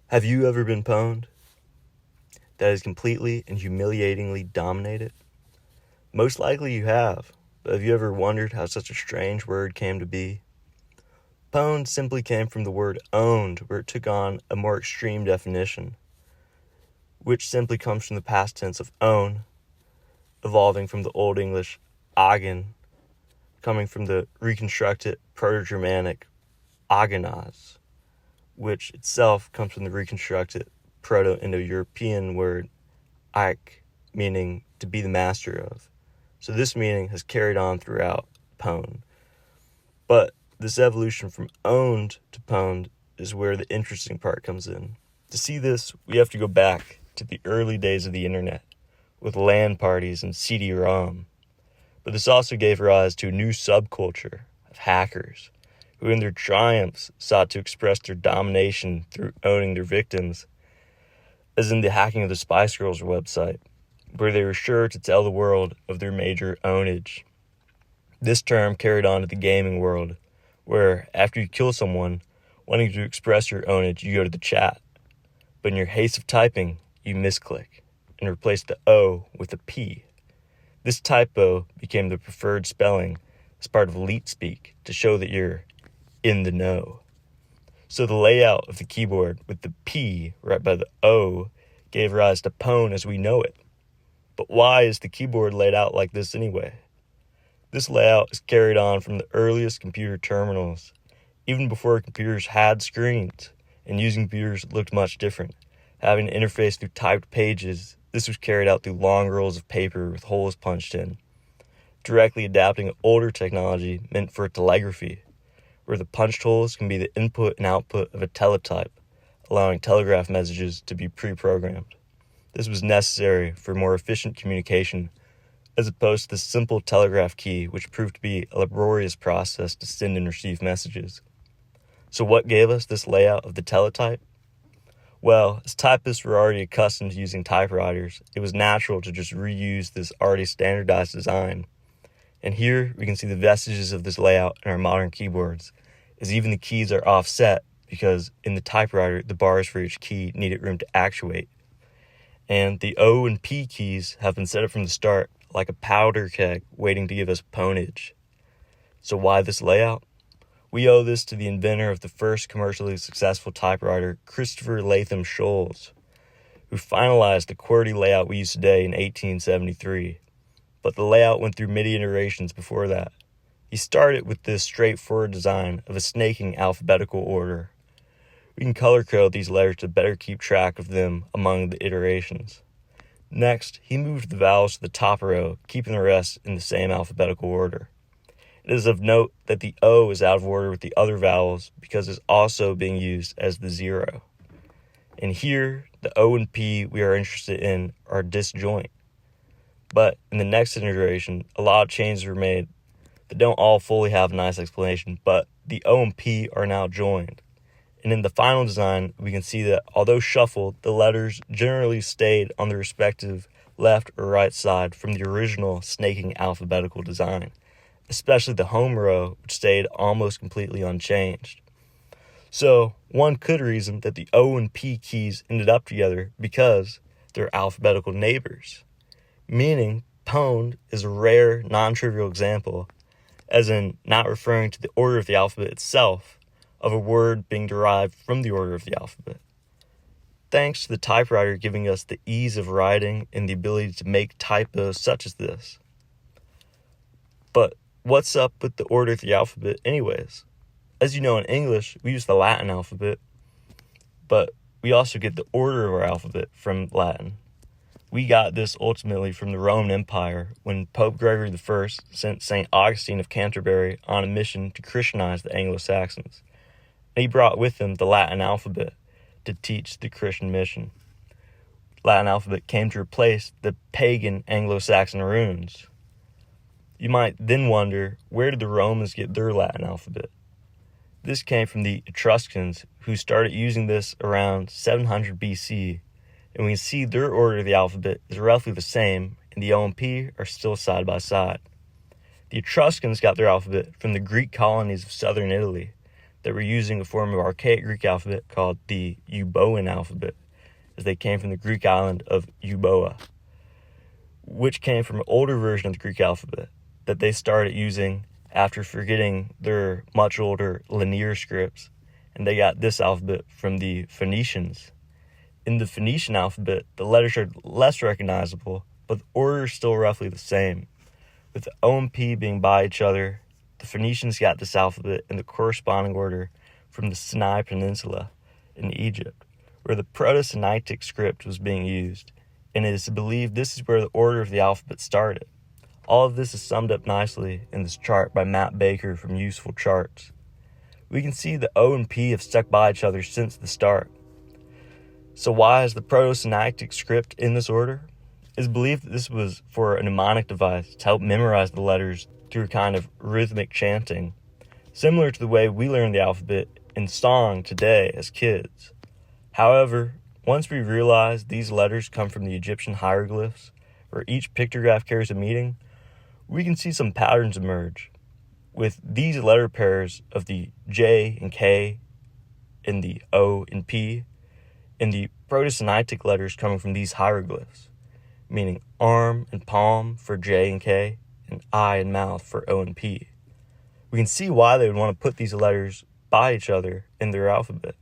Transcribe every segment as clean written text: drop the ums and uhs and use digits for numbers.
Have you ever been pwned? That is completely and humiliatingly dominated? Most likely you have, but have you ever wondered how such a strange word came to be? Pwned simply came from the word owned, where it took on a more extreme definition, which simply comes from the past tense of own, evolving from the Old English agen, coming from the reconstructed Proto-Germanic agenas, which itself comes from the reconstructed Proto-Indo-European word "ike," meaning to be the master of. So this meaning has carried on throughout pwn. But this evolution from owned to pwned is where the interesting part comes in. To see this, we have to go back to the early days of the internet, with LAN parties and CD-ROM. But this also gave rise to a new subculture of hackers, who in their triumphs sought to express their domination through owning their victims, as in the hacking of the Spice Girls website, where they were sure to tell the world of their major ownage. This term carried on to the gaming world, where after you kill someone, wanting to express your ownage, you go to the chat. But in your haste of typing, you misclick and replace the O with a P. This typo became the preferred spelling as part of elite speak to show that you're in the know. So the layout of the keyboard with the P right by the O gave rise to pwn as we know it. But why is the keyboard laid out like this anyway? This layout is carried on from the earliest computer terminals, even before computers had screens, and using computers looked much different. Having an interface through typed pages, this was carried out through long rolls of paper with holes punched in, directly adapting older technology meant for telegraphy, where the punched holes can be the input and output of a teletype, allowing telegraph messages to be pre-programmed. This was necessary for more efficient communication, as opposed to the simple telegraph key, which proved to be a laborious process to send and receive messages. So what gave us this layout of the teletype? Well, as typists were already accustomed to using typewriters, it was natural to just reuse this already standardized design. And here we can see the vestiges of this layout in our modern keyboards, as even the keys are offset because in the typewriter, the bars for each key needed room to actuate. And the O and P keys have been set up from the start like a powder keg waiting to give us pwnage. So why this layout? We owe this to the inventor of the first commercially successful typewriter, Christopher Latham Scholes, who finalized the QWERTY layout we use today in 1873. But the layout went through many iterations before that. He started with this straightforward design of a snaking alphabetical order. We can color code these letters to better keep track of them among the iterations. Next, he moved the vowels to the top row, keeping the rest in the same alphabetical order. It is of note that the O is out of order with the other vowels because it's also being used as the zero. And here, the O and P we are interested in are disjoint. But in the next iteration, a lot of changes were made that don't all fully have a nice explanation, but the O and P are now joined. And in the final design, we can see that although shuffled, the letters generally stayed on the respective left or right side from the original snaking alphabetical design, especially the home row, which stayed almost completely unchanged. So one could reason that the O and P keys ended up together because they're alphabetical neighbors, meaning pwned is a rare, non-trivial example, as in not referring to the order of the alphabet itself, of a word being derived from the order of the alphabet. Thanks to the typewriter giving us the ease of writing and the ability to make typos such as this. But what's up with the order of the alphabet anyways? As you know, in English, we use the Latin alphabet, but we also get the order of our alphabet from Latin. We got this ultimately from the Roman Empire when Pope Gregory I sent St. Augustine of Canterbury on a mission to Christianize the Anglo-Saxons. And he brought with him the Latin alphabet to teach the Christian mission. Latin alphabet came to replace the pagan Anglo-Saxon runes. You might then wonder, where did the Romans get their Latin alphabet? This came from the Etruscans, who started using this around 700 BC, and we can see their order of the alphabet is roughly the same, and the O and P are still side by side. The Etruscans got their alphabet from the Greek colonies of southern Italy, that were using a form of archaic Greek alphabet called the Euboean alphabet, as they came from the Greek island of Euboea, which came from an older version of the Greek alphabet that they started using after forgetting their much older linear scripts, and they got this alphabet from the Phoenicians. In the Phoenician alphabet, the letters are less recognizable, but the order is still roughly the same. With the O and P being by each other, the Phoenicians got this alphabet in the corresponding order from the Sinai Peninsula in Egypt, where the Proto-Sinaitic script was being used, and it is believed this is where the order of the alphabet started. All of this is summed up nicely in this chart by Matt Baker from Useful Charts. We can see the O and P have stuck by each other since the start. So why is the Proto-Sinaitic script in this order? It is believed that this was for a mnemonic device to help memorize the letters through a kind of rhythmic chanting, similar to the way we learn the alphabet in song today as kids. However, once we realize these letters come from the Egyptian hieroglyphs, where each pictograph carries a meaning, we can see some patterns emerge, with these letter pairs of the J and K and the O and P, and the Proto-Sinaitic letters coming from these hieroglyphs, meaning arm and palm for J and K, and eye and mouth for O and P. We can see why they would want to put these letters by each other in their alphabet.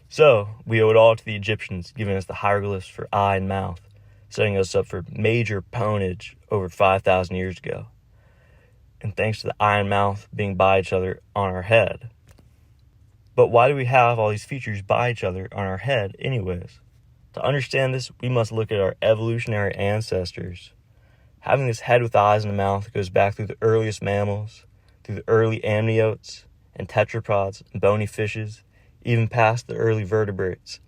So, we owe it all to the Egyptians giving us the hieroglyphs for eye and mouth, setting us up for major pwned over 5,000 years ago. And thanks to the eye and mouth being by each other on our head. But why do we have all these features by each other on our head anyways? To understand this, we must look at our evolutionary ancestors. Having this head with eyes and a mouth goes back through the earliest mammals, through the early amniotes and tetrapods and bony fishes, even past the early vertebrates.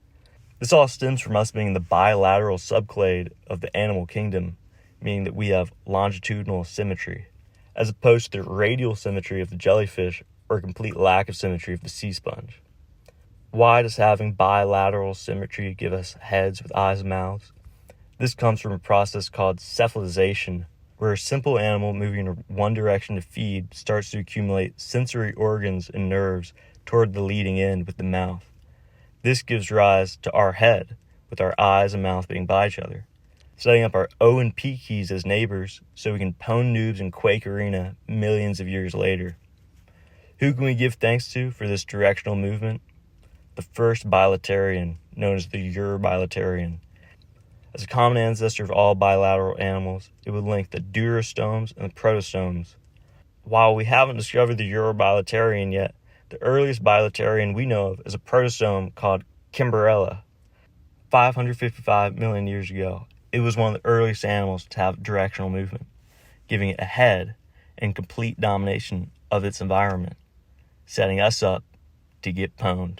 This all stems from us being the bilateral subclade of the animal kingdom, meaning that we have longitudinal symmetry, as opposed to the radial symmetry of the jellyfish or complete lack of symmetry of the sea sponge. Why does having bilateral symmetry give us heads with eyes and mouths? This comes from a process called cephalization, where a simple animal moving in one direction to feed starts to accumulate sensory organs and nerves toward the leading end with the mouth. This gives rise to our head, with our eyes and mouth being by each other, setting up our O and P keys as neighbors so we can pwn noobs in Quake Arena millions of years later. Who can we give thanks to for this directional movement? The first bilaterian, known as the Eurobilaterian. As a common ancestor of all bilateral animals, it would link the durostomes and the protostomes. While we haven't discovered the Eurobilaterian yet, the earliest bilaterian we know of is a protostome called Kimberella. 555 million years ago, it was one of the earliest animals to have directional movement, giving it a head and complete domination of its environment, setting us up to get pwned.